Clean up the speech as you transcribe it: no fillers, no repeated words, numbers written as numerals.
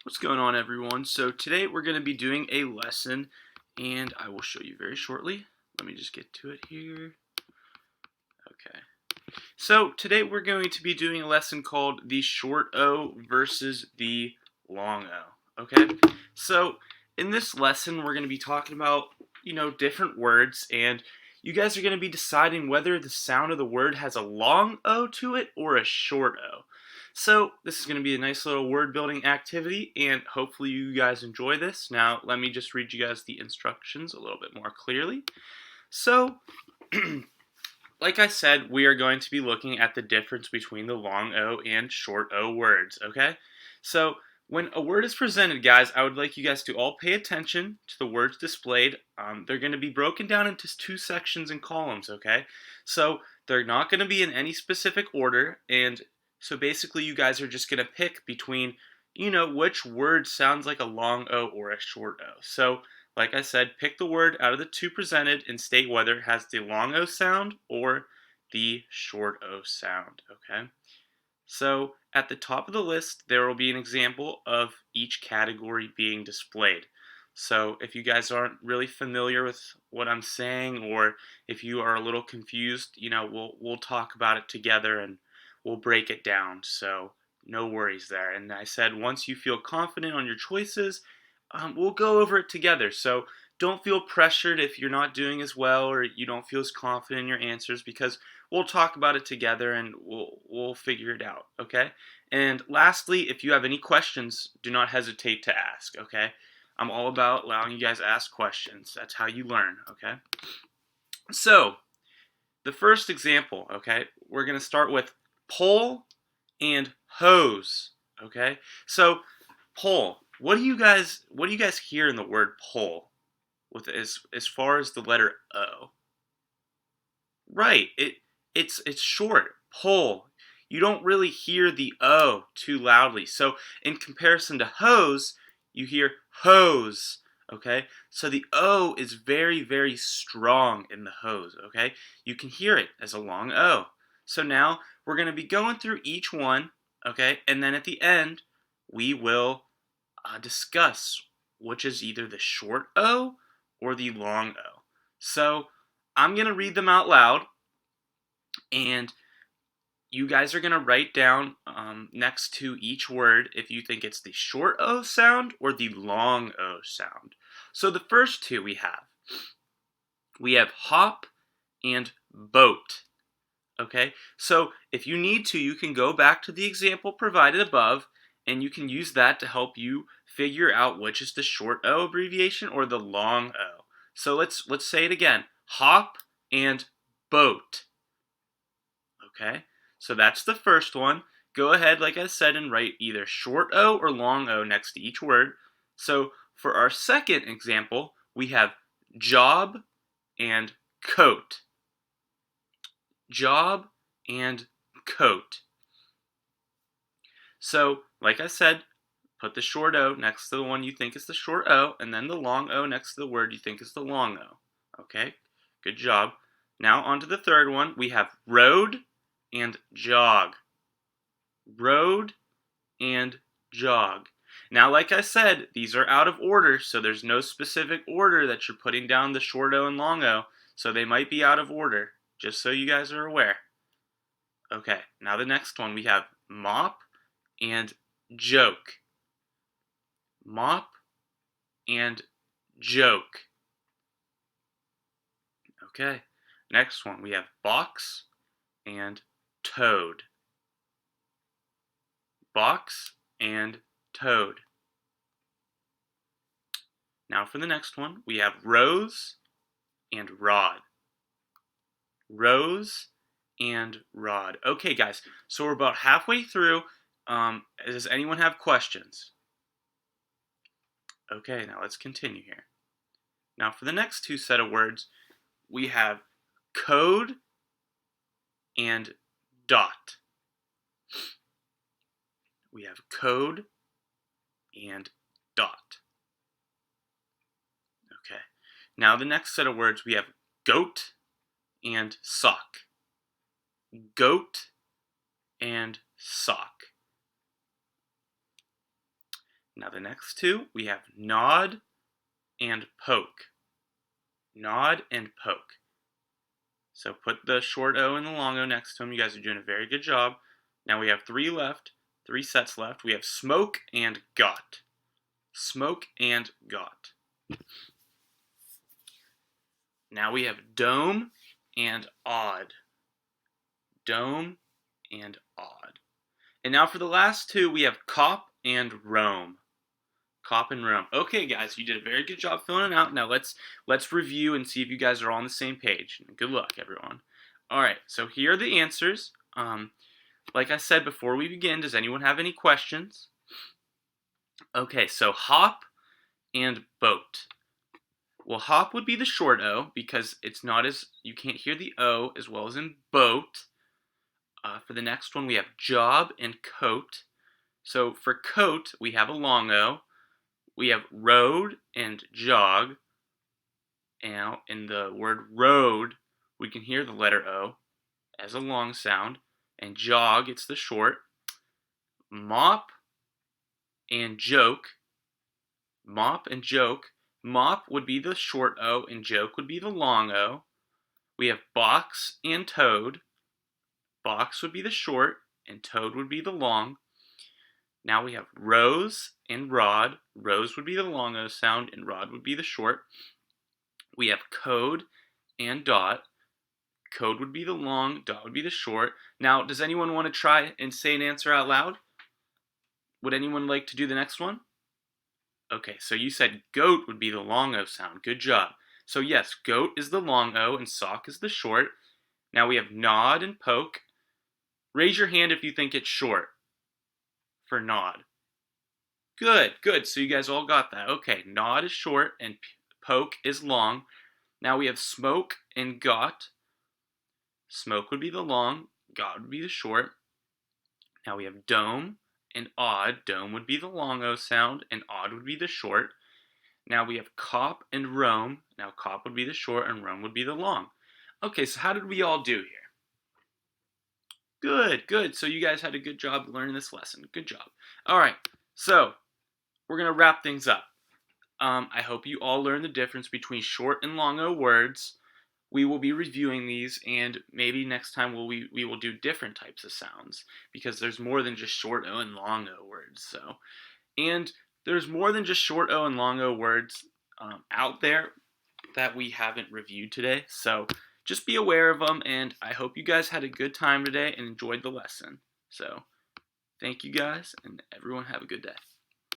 What's going on, everyone? So today we're going to be doing a lesson, and I will show you very shortly. Let me just get to it here. Okay. So today we're going to be doing a lesson called the short O versus the long O. Okay. So in this lesson we're going to be talking about, different words, and you guys are going to be deciding whether the sound of the word has a long O to it or a short O. So this is going to be a nice little word building activity, and hopefully you guys enjoy this. Now let me just read you guys the instructions a little bit more clearly. So like I said, we are going to be looking at the difference between the long O and short O words, okay? So when a word is presented, guys, I would like you guys to all pay attention to the words displayed. They're going to be broken down into two sections and columns, okay? So they're not going to be in any specific order, and so basically you guys are just going to pick between, which word sounds like a long O or a short O. So like I said, pick the word out of the two presented and state whether it has the long O sound or the short O sound, okay? So at the top of the list, there will be an example of each category being displayed. So if you guys aren't really familiar with what I'm saying, or if you are a little confused, we'll talk about it together and we'll break it down. So no worries there. And I said once you feel confident on your choices, we'll go over it together. So don't feel pressured if you're not doing as well or you don't feel as confident in your answers, because we'll talk about it together and we'll figure it out, okay? And lastly, if you have any questions, do not hesitate to ask, okay? I'm all about allowing you guys to ask questions. That's how you learn, okay? So, the first example, okay? We're going to start with pole and hose, okay? So, pole. What do you guys hear in the word pole with as far as the letter O? Right. It's short. Pole. You don't really hear the O too loudly. So in comparison to hose, you hear hose. Okay? So the O is very, very strong in the hose. Okay? You can hear it as a long O. So now we're going to be going through each one. Okay? And then at the end, we will discuss which is either the short O or the long O. So I'm going to read them out loud, and you guys are going to write down next to each word if you think it's the short O sound or the long O sound. So the first two we have hop and boat. Okay, so if you need to, you can go back to the example provided above, and you can use that to help you figure out which is the short O abbreviation or the long O. So let's say it again. Hop and boat. Okay, so that's the first one. Go ahead, like I said, and write either short O or long O next to each word. So for our second example, we have job and coat. Job and coat. So, like I said, put the short O next to the one you think is the short O, and then the long O next to the word you think is the long O. Okay, good job. Now on to the third one. We have road and jog. Road and jog. Now, like I said, these are out of order, so there's no specific order that you're putting down the short O and long O, so they might be out of order, just so you guys are aware. Okay, now the next one we have mop and joke. Mop and joke. Okay, next one we have box and toad. Box and toad. Now for the next one, we have rose and rod. Rose and rod. Okay, guys, so we're about halfway through. Does anyone have questions? Okay, now let's continue here. Now for the next two set of words, we have code and dot. We have code and dot. Okay. Now the next set of words, we have goat and sock. Goat and sock. Now the next two, we have nod and poke. Nod and poke. So put the short O and the long O next to them. You guys are doing a very good job. Now we have three sets left. We have smoke and got. Smoke and got. Now we have dome and odd. Dome and odd. And now for the last two, we have cop and roam. Cop and roam. Okay, guys, you did a very good job filling it out. Now let's review and see if you guys are all on the same page. Good luck, everyone. All right, so here are the answers. Like I said before we begin, does anyone have any questions? Okay, so hop and boat. Well, hop would be the short O because it's not as, you can't hear the O as well as in boat. For the next one, we have job and coat. So for coat, we have a long O. We have road and jog. Now, in the word road, we can hear the letter O as a long sound. And jog, it's the short. Mop and joke. Mop and joke. Mop would be the short O and joke would be the long O. We have box and toad. Box would be the short and toad would be the long. Now we have rose and rod. Rose would be the long O sound and rod would be the short. We have code and dot. Code would be the long, dot would be the short. Now, does anyone want to try and say an answer out loud? Would anyone like to do the next one? Okay, so you said goat would be the long O sound. Good job. So yes, goat is the long O and sock is the short. Now we have nod and poke. Raise your hand if you think it's short for nod. Good, good. So you guys all got that. Okay, nod is short and poke is long. Now we have smoke and got. Smoke would be the long, got would be the short. Now we have dome and odd. Dome would be the long O sound and odd would be the short. Now we have cop and roam. Now cop would be the short and roam would be the long. Okay, so how did we all do here? Good, good. So you guys had a good job learning this lesson. Good job. All right, so we're going to wrap things up. I hope you all learned the difference between short and long O words. We will be reviewing these, and maybe next time we will do different types of sounds because there's more than just short O and long O words. So, and there's more than just short O and long O words out there that we haven't reviewed today. So just be aware of them, and I hope you guys had a good time today and enjoyed the lesson. So thank you guys, and everyone have a good day.